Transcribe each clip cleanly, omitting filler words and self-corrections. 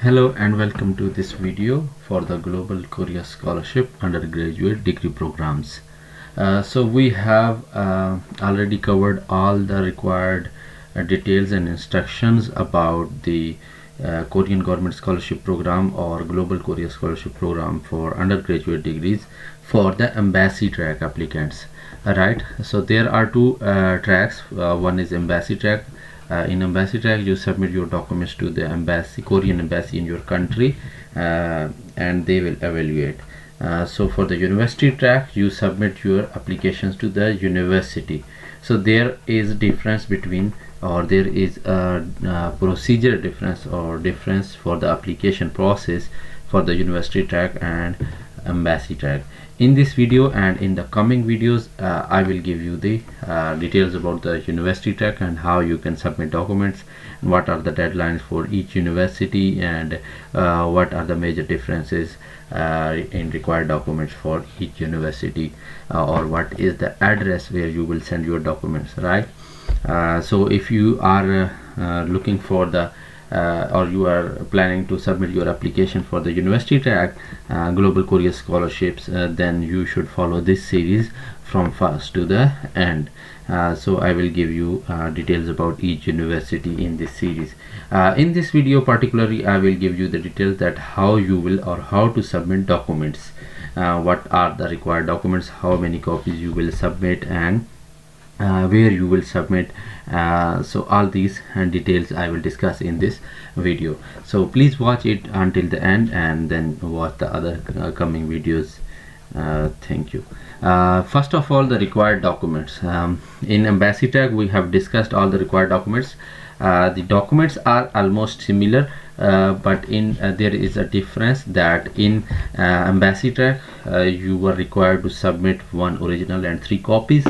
Hello and welcome to this video for the Global Korea Scholarship Undergraduate Degree Programs. So we have already covered all the required details and instructions about the Korean Government Scholarship Program or Global Korea Scholarship Program for undergraduate degrees for the embassy track applicants. Alright, so there are two tracks. One is embassy track. In embassy track you submit your documents to the embassy, Korean embassy in your country, and they will evaluate. So for the university track you submit your applications to the university. So there is difference between, or there is a procedure difference or difference for the application process for the university track and embassy track. In this video and in the coming videos I will give you the details about the university track and how you can submit documents, and what are the deadlines for each university, and what are the major differences in required documents for each university, or what is the address where you will send your documents, right? So if you are looking for the or you are planning to submit your application for the university track Global Korea scholarships, then you should follow this series from first to the end. So I will give you details about each university in this series. In this video particularly I will give you the details that how you will or how to submit documents, what are the required documents, how many copies you will submit, and where you will submit. So all these details I will discuss in this video, so please watch it until the end and then watch the other coming videos. Thank you. First of all, the required documents. In embassy track we have discussed all the required documents. The documents are almost similar, but in there is a difference that in embassy track you were required to submit one original and 3 copies,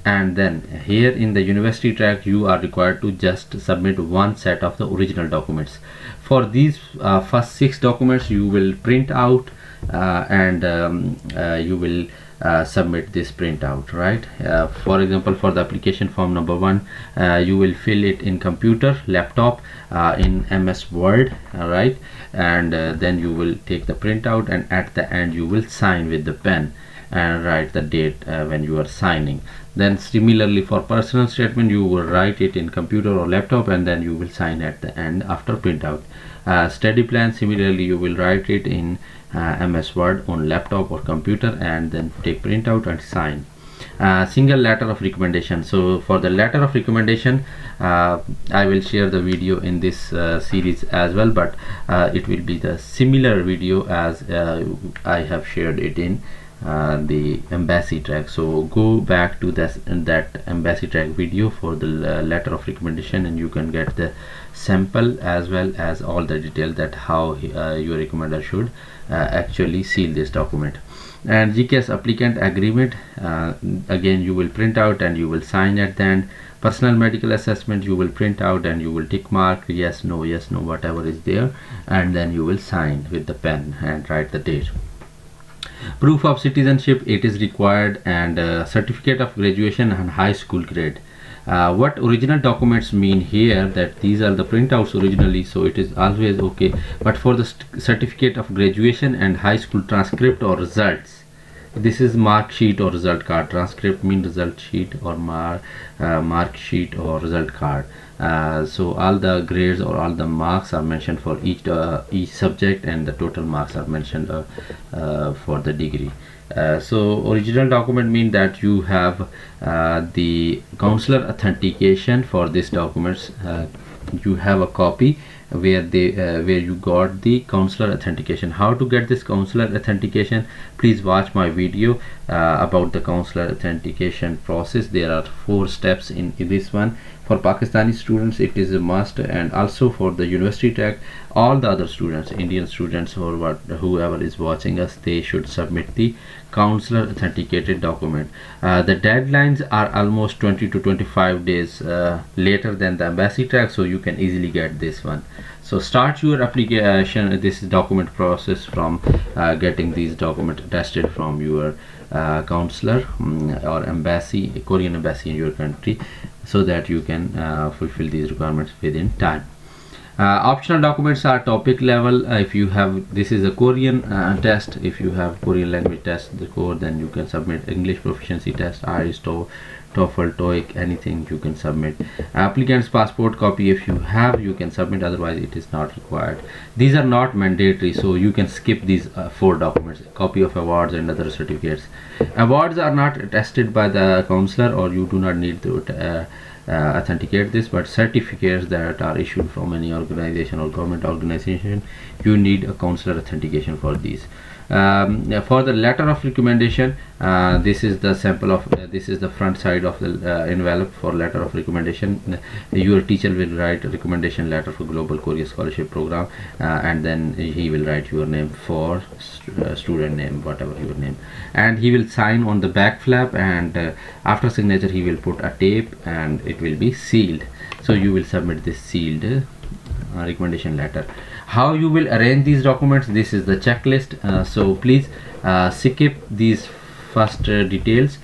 and then here in the university track you are required to just submit one set of the original documents. For these first 6 documents you will print out and you will submit this printout, right? For example, for the application form number 1 you will fill it in computer, laptop, in MS Word, right? And then you will take the printout, and at the end you will sign with the pen and write the date when you are signing. Then similarly for personal statement you will write it in computer or laptop, and then you will sign at the end after printout. Study plan, similarly you will write it in MS Word on laptop or computer, and then take printout and sign. Single letter of recommendation. So for the letter of recommendation I will share the video in this series as well, but it will be the similar video as I have shared it in the embassy track. So go back to that embassy track video for the letter of recommendation, and you can get the sample as well as all the detail that how your recommender should actually seal this document. And GKS applicant agreement, again you will print out and you will sign at the end. Personal medical assessment you will print out and you will tick mark yes no whatever is there, and then you will sign with the pen and write the date. Proof of citizenship, it is required, and certificate of graduation and high school grade. What original documents mean here, that these are the printouts originally, so it is always okay, but for the certificate of graduation and high school transcript or results, this is mark sheet or result card. Transcript mean result sheet or mark sheet or result card. So all the grades or all the marks are mentioned for each subject, and the total marks are mentioned for the degree. So original document mean that you have the counselor authentication for this documents. You have a copy where you got the counselor authentication. How to get this counselor authentication? Please watch my video about the counselor authentication process. There are 4 steps in this one. For Pakistani students it is a must, and also for the university track all the other students, Indian students or whoever is watching us, they should submit the counselor authenticated document. The deadlines are almost 20 to 25 days later than the embassy track, so you can easily get this one. So start your application, this document process from getting these documents attested from your counselor or embassy, Korean embassy in your country, so that you can fulfill these requirements within time. Optional documents are topic level. If you have, this is a Korean test. If you have Korean language test, the core, then you can submit English proficiency test, IELTS, TOEFL, TOEIC, anything you can submit. Applicant's passport copy, if you have, you can submit, otherwise it is not required. These are not mandatory, so you can skip these 4 documents. Copy of awards and other certificates. Awards are not attested by the counselor, or you do not need to authenticate this, but certificates that are issued from any organization or government organization, you need a counselor authentication for these. For the letter of recommendation, this is the sample of this is the front side of the envelope for letter of recommendation. Your teacher will write a recommendation letter for Global Korea Scholarship Program, and then he will write your name for student name, whatever your name, and he will sign on the back flap, and after signature he will put a tape and it will be sealed. So you will submit this sealed recommendation letter. How you will arrange these documents, this is the checklist. So please skip these first details,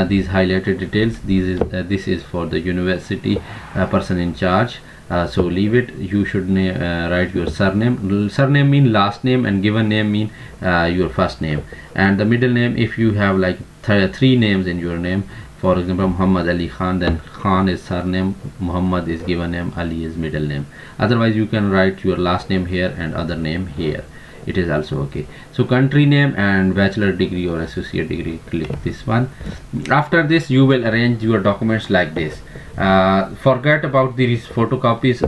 these highlighted details. This is for the university person in charge, so leave it. You should write your surname mean last name, and given name mean your first name, and the middle name, if you have like 3 names in your name. For example, Muhammad Ali Khan, then Khan is surname, Muhammad is given name, Ali is middle name. Otherwise you can write your last name here and other name here, it is also okay. So country name and bachelor degree or associate degree, click this one. After this you will arrange your documents like this. Forget about these photocopies,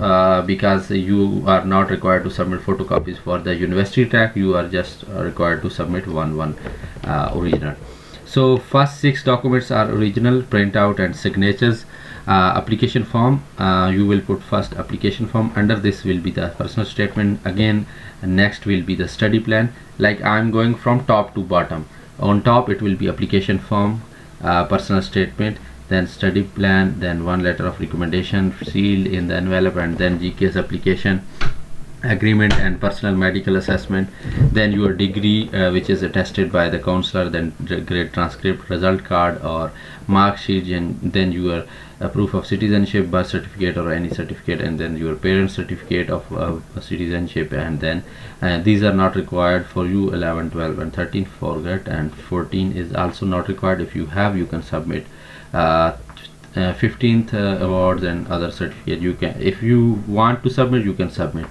because you are not required to submit photocopies for the university track. You are just required to submit one original. So first 6 documents are original, printout and signatures. Application form, you will put first application form. Under this will be the personal statement. Again, next will be the study plan. Like I'm going from top to bottom. On top it will be application form, personal statement, then study plan, then 1 letter of recommendation sealed in the envelope, and then GKS application, agreement and personal medical assessment, then your degree which is attested by the counselor, then grade transcript, result card or mark sheet, and then your proof of citizenship, birth certificate or any certificate, and then your parent certificate of citizenship, and then these are not required for you. 11, 12 and 13 forget, and 14 is also not required. If you have, you can submit. 15th awards and other certificate, you can, if you want to submit, you can submit.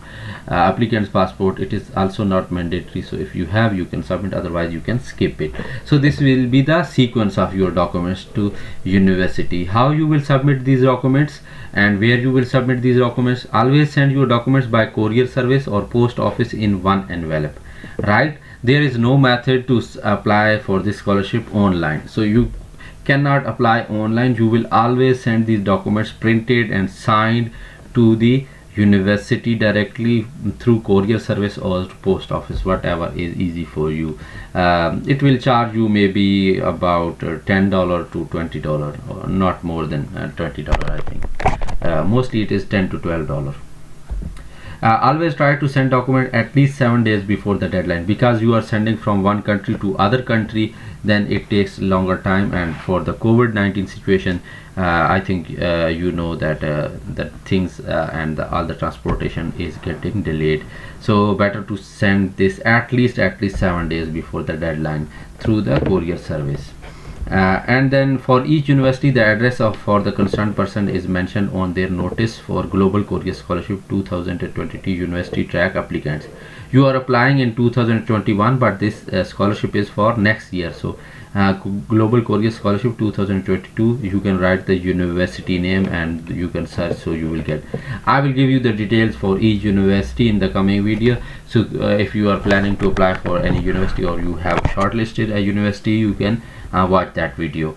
Applicant's passport, it is also not mandatory, so if you have, you can submit, otherwise you can skip it. So this will be the sequence of your documents to university. How you will submit these documents and where you will submit these documents. Always send your documents by courier service or post office in one envelope, right? There is no method to apply for this scholarship online, so you cannot apply online. You will always send these documents printed and signed to the university directly through courier service or post office, whatever is easy for you. It will charge you maybe about $10 to $20, or not more than $20, I think. Mostly it is $10 to $12. Always try to send document at least 7 days before the deadline, because you are sending from one country to other country, then it takes longer time. And for the COVID-19 situation, I think you know that that things and all the transportation is getting delayed, so better to send this at least 7 days before the deadline through the courier service. And then for each university, the address of for the concerned person is mentioned on their notice for Global Korea Scholarship 2022 university track applicants. You are applying in 2021, but this scholarship is for next year. So Global Korea Scholarship 2022, you can write the university name and you can search, so you will get. I will give you the details for each university in the coming video. So if you are planning to apply for any university, or you have shortlisted a university, you can watch that video.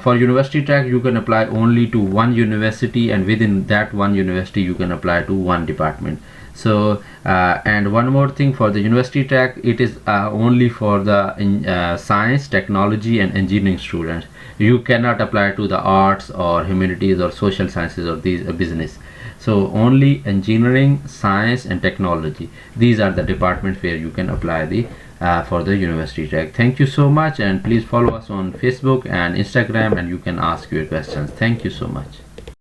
For university track, you can apply only to one university, and within that one university you can apply to one department. So and one more thing, for the university track, it is only for the science, technology and engineering students. You cannot apply to the arts or humanities or social sciences or these business. So only engineering, science and technology, these are the departments where you can apply the for the university track. Thank you so much, and please follow us on Facebook and Instagram, and you can ask your questions. Thank you so much.